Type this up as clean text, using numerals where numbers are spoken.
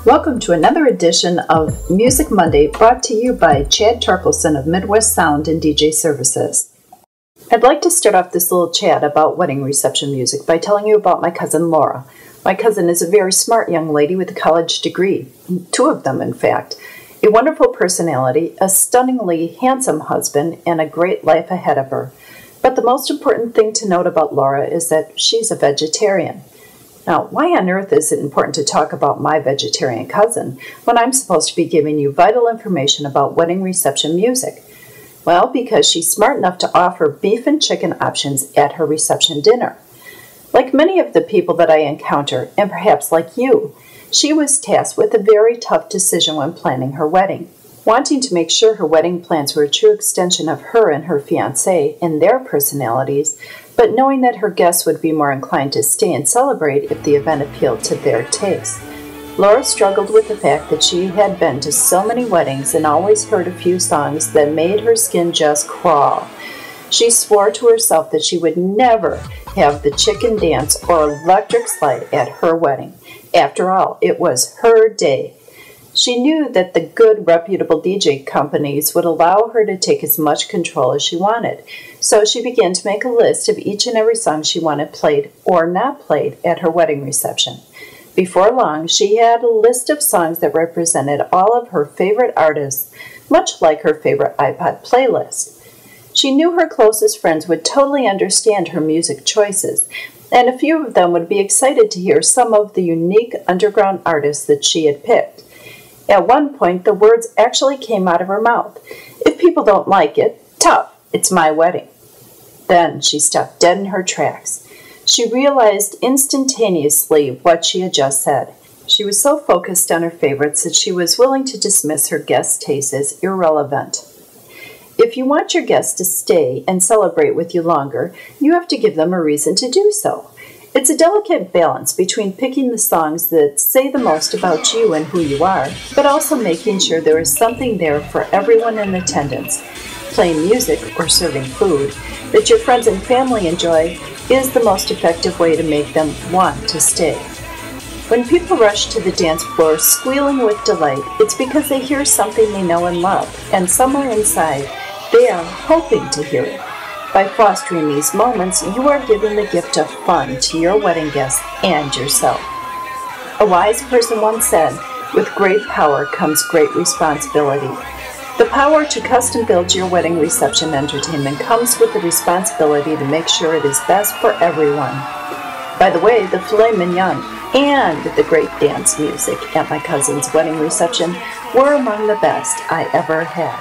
Welcome to another edition of Music Monday, brought to you by Chad Torkelson of Midwest Sound and DJ Services. I'd like to start off this little chat about wedding reception music by telling you about my cousin Laura. My cousin is a very smart young lady with a college degree, 2 of them in fact, a wonderful personality, a stunningly handsome husband, and a great life ahead of her. But the most important thing to note about Laura is that she's a vegetarian. Now, why on earth is it important to talk about my vegetarian cousin when I'm supposed to be giving you vital information about wedding reception music? Well, because she's smart enough to offer beef and chicken options at her reception dinner. Like many of the people that I encounter, and perhaps like you, she was tasked with a very tough decision when planning her wedding. Wanting to make sure her wedding plans were a true extension of her and her fiancé and their personalities, but knowing that her guests would be more inclined to stay and celebrate if the event appealed to their tastes. Laura struggled with the fact that she had been to so many weddings and always heard a few songs that made her skin just crawl. She swore to herself that she would never have the chicken dance or electric slide at her wedding. After all, it was her day. She knew that the good, reputable DJ companies would allow her to take as much control as she wanted, so she began to make a list of each and every song she wanted played or not played at her wedding reception. Before long, she had a list of songs that represented all of her favorite artists, much like her favorite iPod playlist. She knew her closest friends would totally understand her music choices, and a few of them would be excited to hear some of the unique underground artists that she had picked. At one point, the words actually came out of her mouth. If people don't like it, tough, it's my wedding. Then she stopped dead in her tracks. She realized instantaneously what she had just said. She was so focused on her favorites that she was willing to dismiss her guests' tastes as irrelevant. If you want your guests to stay and celebrate with you longer, you have to give them a reason to do so. It's a delicate balance between picking the songs that say the most about you and who you are, but also making sure there is something there for everyone in attendance. Playing music or serving food that your friends and family enjoy is the most effective way to make them want to stay. When people rush to the dance floor squealing with delight, it's because they hear something they know and love, and somewhere inside, they are hoping to hear it. By fostering these moments, you are giving the gift of fun to your wedding guests and yourself. A wise person once said, "With great power comes great responsibility." The power to custom build your wedding reception entertainment comes with the responsibility to make sure it is best for everyone. By the way, the filet mignon and the great dance music at my cousin's wedding reception were among the best I ever had.